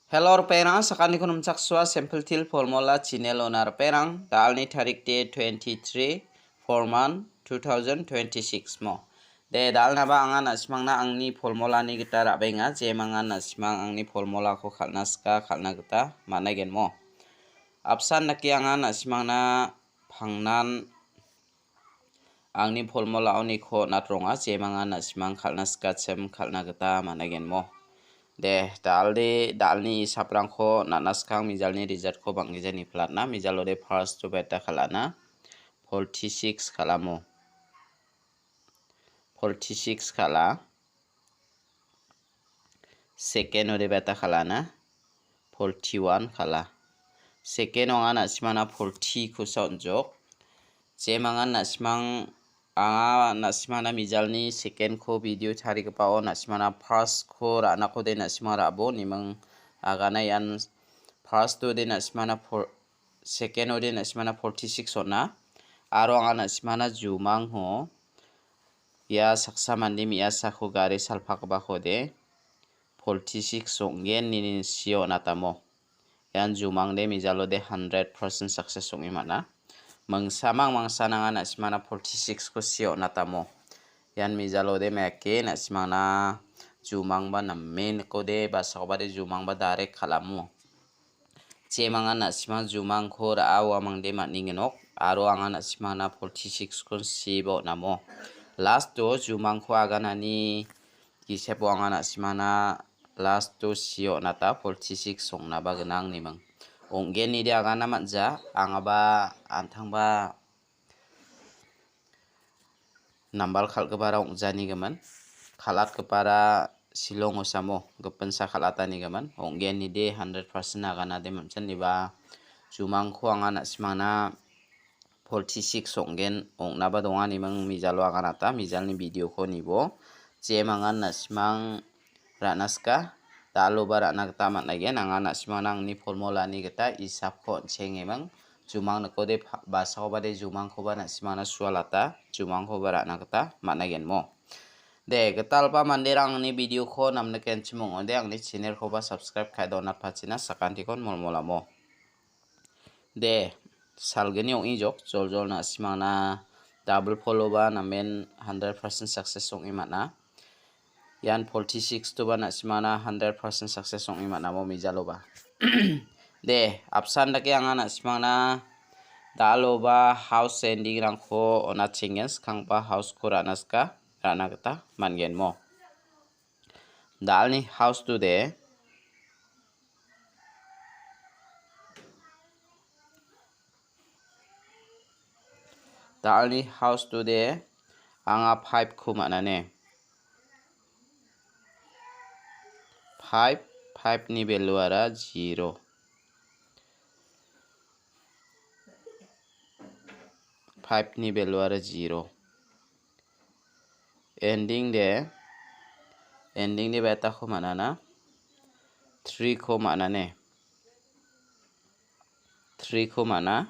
Hello perang sakani kunum sakswa simple til formula channel onar perang dalni tarik de 23 forman 2026 mo de dalna ba angan asmangna angni formula ni kita rabenga je mangan asmang angni formula ko khalnaska khalna kita managen mo apsan naki angan asmangna phangnan angni formula oni ko natronga je mangan asmang khalnaska chem khalna kita managen mo de dalni saprangko nanaskang mijalni result ko bangjani flatna mijalode first to beta khalana 46 khalamo 46 khala second ode beta khalana 41 khala second ongan asmana 40 ko sonjok jemangan nasmang anga nasmana mijalni second ko video thari kepao nasmana first ko rana ko de nasmara abo nimang agana yan first to de nasmana second ode nasmana 46 ona aro anga nasmana jumang ho ya saksa mandi miya sakho gare salphak ba ko de 46 songgen ni sio natamo yan jumang de mijalo de 100% success songi mana mangsamang mangsanangan asmana 46 ko sio natamo yan mijalo de meke asmana jumang ba namen ko de basa ba de jumang ba direct khalamu jemangan asma jumang ko rawa mang de maningenok aro angan asmana 46 ko sibo namo last to jumang ko aganani kisebo angan asmana last to sio nata 46 songna ba genang nimang onggen ni dia agana manja angaba anthangba nambal khalkebara ongjani gaman khalat kepara silong osamo gepensa khalatani gaman onggen ni de 100% agana de mamchan niba jumang ko angana asmana 46 onggen ongna ba dongani mang mijalo aganata mijalni video ko nibo je mangan asmang ranaska talo bara nagta managen angan asmanang ni formula ni geta isap ko chengemang jumang ko de basa ko bade jumang ko bana asmana sualata jumang ko bara nagta managen mo de getalpa manderang ni video ko namne kenchimong ode angni channel ko ba subscribe khai dona phachina sakanti kon molmola mo de salgeni ong ijok joljol na asmana double follow ba namen 100% success song imana yan 46 to bana asmana 100% success song imana mo mijaloba de apsan dake angan asmana daloba house ending rangko ona chingens kangpa house ko ranaska ranagata mangen mo dalni house to de dalni house to de anga 5 ko manane 5 ni value ara 0 5 ni value ara 0 ending de beta ko manana 3 ko manane 3 ko mana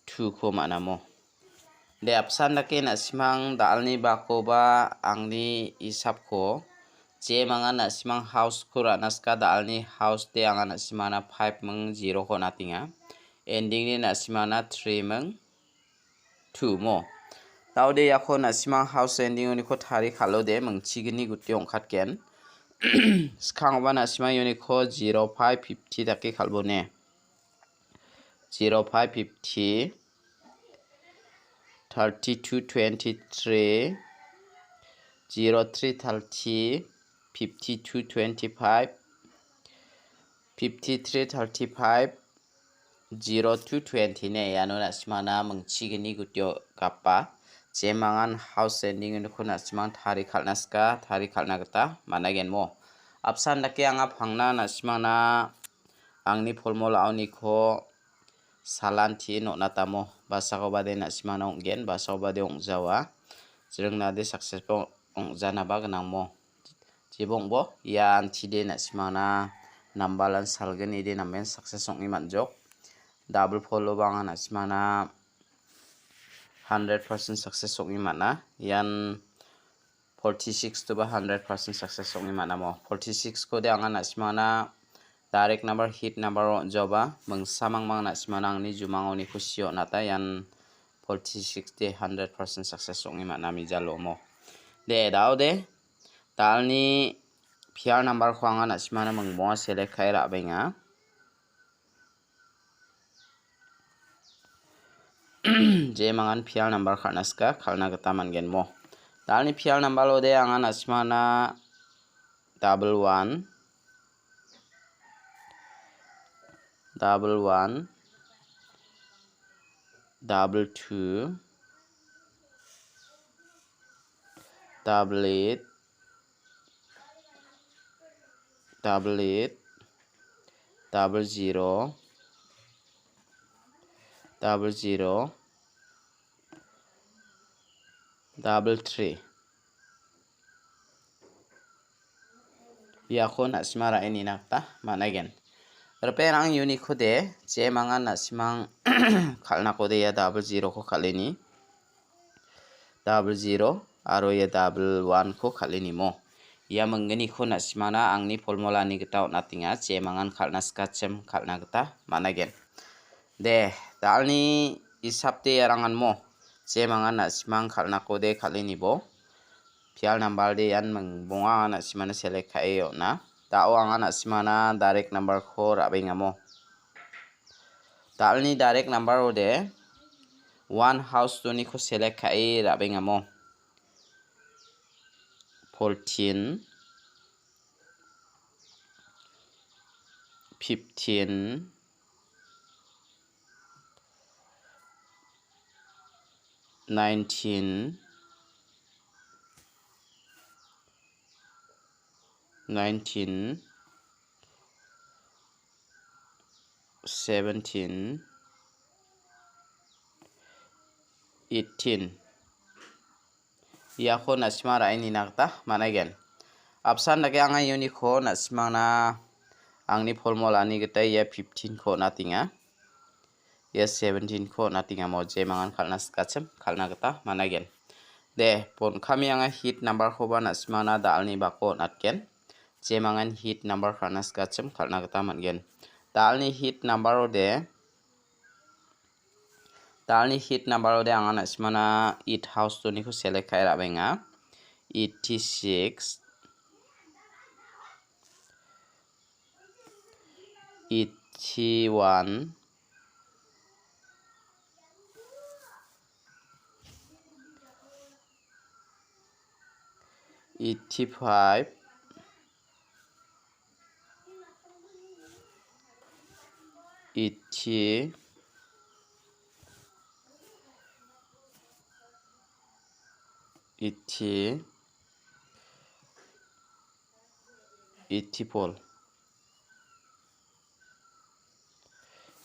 2 ko mana mo de apsan dake nasimang dalni bakoba angni isap ko je mangan nasimang house ko ranaska dalni house de angan nasimana 5 mang 0 ko natinga ending ni nasimana 3 mang 2 mo taude yakho nasimang house ending oni ko thari khalo de mangchigini gutti ongkhatken skangba nasimang yoni ko 0550 dake khalbone 0550 3223 0330 5225 5335 0220 ne yano nasimana mangchigini gutyo kappa jemangan house ending ni ko nasimang thari khalnaska thari khalna gata managen mo apsan dake anga phangna nasimana angni formula oni ko salanti no natamo basa ko bade nasimana onggen basa ko bade ongjawa jrengna de successful ongjana ba gnang mo jibongbo yan thide nasimana nambalan salgeni de namen success ongi manjok double follow banga nasimana 100% success ongi mana yan 46 tu ba 100% success ong ima namo 46 ko de anga na simana direct number hit number joba meng samang mang na simana ang ni jumang oni khusio nata yan 46 de 100% success ong ima nami jalo mo de dao de talni piar number ko anga na simana meng mo select khai ra benga je mangan piar number kharnaska khalna gata mangen mo dalni piar number lo de anga na simana 11 11 22 88 88 00 00 33 yakon asmara ini nakta managen repen ang unique ko de je mangan nasimang khalna ko de ya 00 ko khalini 00 aro ya 11 ko khalini mo ya mengeni ko nasimana angni formula ni geta natinga je mangan khalna skachem khalna geta managen de dalni isapte arangan mo je mangan nasimang khalna ko de khalini bo pial number de yan meng bonga nasimana select khayo na dao anga nasimana direct number ko rabenga mo dalni direct number ode one house to ni ko select khai rabenga mo 14 15 19 19 17 18 ya ko nasimara ini nakta managen apsan dake anga unique ko nasimana angni formula ni geta ya 15 ko natinga ya 17 ko natinga mo je mangan khalna skachem khalna geta managen de pon kami anga hit number ko ba nasimana dalni bako natken je mangan hit number khalna skachem khalna geta mangen dalni hit number ode dalni hit number ode anga nasimana it house to ni ko select khai rabenga 86 81 85 80 80 84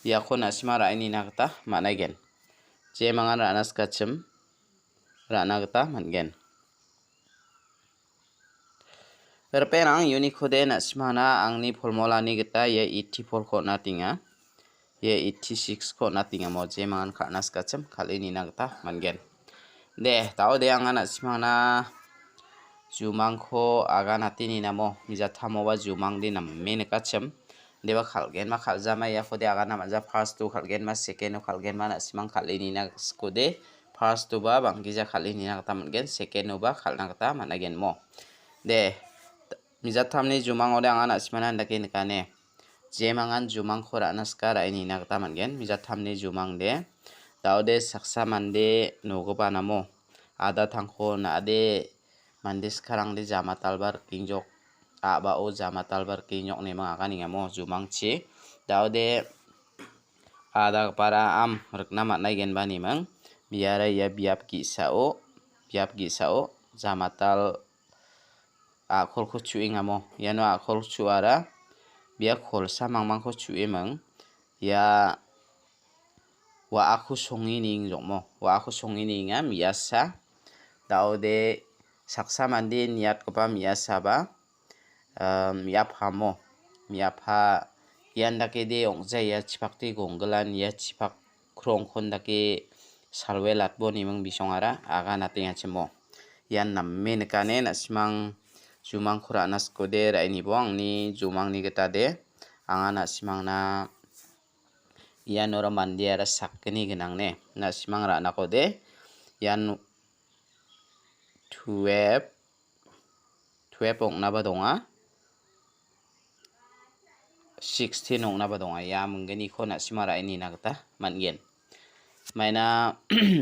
ya ko nasimara ini nakta managen je mangan rana skachem rana gata mangen repenang unique ko de nasimana angni formula ni gata ya 84 ko natinga ya 86 ko natinga mo je mangan khalna skachem khalini nakta mangen de tao de anga nasimana jumang ko aga natini namo mijathamo ba jumang di nam mene kachem deba khalgen ma khaljama ya khode aga nama ja first to khalgen ma second khalgen ma nasimang khalini na skode first to ba bangija khalini na kata mangen second ba khalna kata managen mo de mijathamni jumang ode anga nasimana ndake nikane je mangan jumang khora naskara ini na kata mangen mijathamni jumang de daude saksa mande nogoba namo ada thangkho na ade mande sekarang de jama talbar kingjok aba o jama talbar kinyok ne mga kaninga mo jumang chi daude ada para am rekna matnai gen bani mang biara ya biap ki sao jama tal akhol ko chuinga mo yano akhol chuara bia khol samang mang ko chui mang ya wa aku songi ning jokmo wa aku songi ninga miasa daude saksa mandi niat kopa miasa ba miapha mo miapha yandake de ongjai ya chipakti gonggelan ya chipak krong khondake salwe latbo nimang bisongara aga natinga chemo yan namme nekane nasimang jumang khura nasko de rai ni bo angni jumang ni geta de anga nasimang na yan ora mandiara sakni ginang ne nasimang ra nako de yan 12 ong na ba donga 16 ong na ba donga ya mungeni ko nasimara ini na geta mangen maina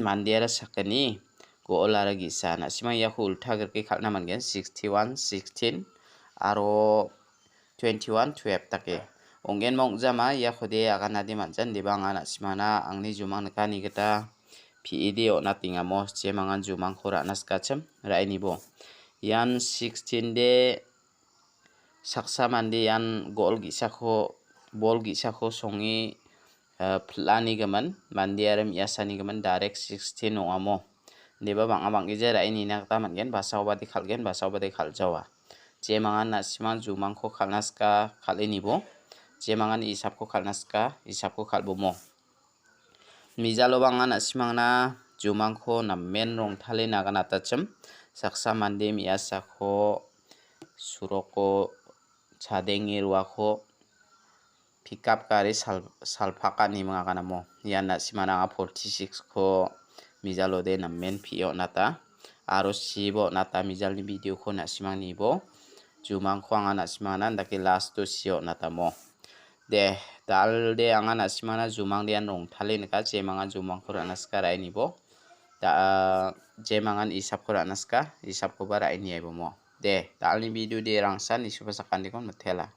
mandiara sakni go olara gisa nasimang ya ko ulta gerke khalna mangen 61 16 aro 21 12 take ongen mong jama ya khode agana di manjan di banga nasimana angni jumang nekani geta PED ona tingamo jemangan jumang khura naskachem rai ni bo yan 16 de saksa mandi yan bol gisako songi plani gaman mandi aram yasani gaman direct 16 ongamo deba bang ije rai ni nakta mangen basau badi khalgen basau badi khaljawa jemangan nasimang jumang ko khalnaska khalini bo jemangan isap ko khalnaska isap ko khalbomo mijalo banga nasimang na jumang ko nammen rong thale nagana tachem saksa mande miyasa ko suroko chadengi ruako pickup gari salpaka ni mga kanamo yan nasimana 46 ko mijalo de nammen pio nata aro sibo nata mijal ni video ko nasimang ni bo jumang ko anga nasimana ndaki last to sio nata mo de dal de anga nasimana jumang de rong thale neka jemangan jumang ko ranaska rai ni bo da jemangan isap ko ranaska isap ko bara ini ai bo mo de dal ni video de rangsan isupasakan dikon metela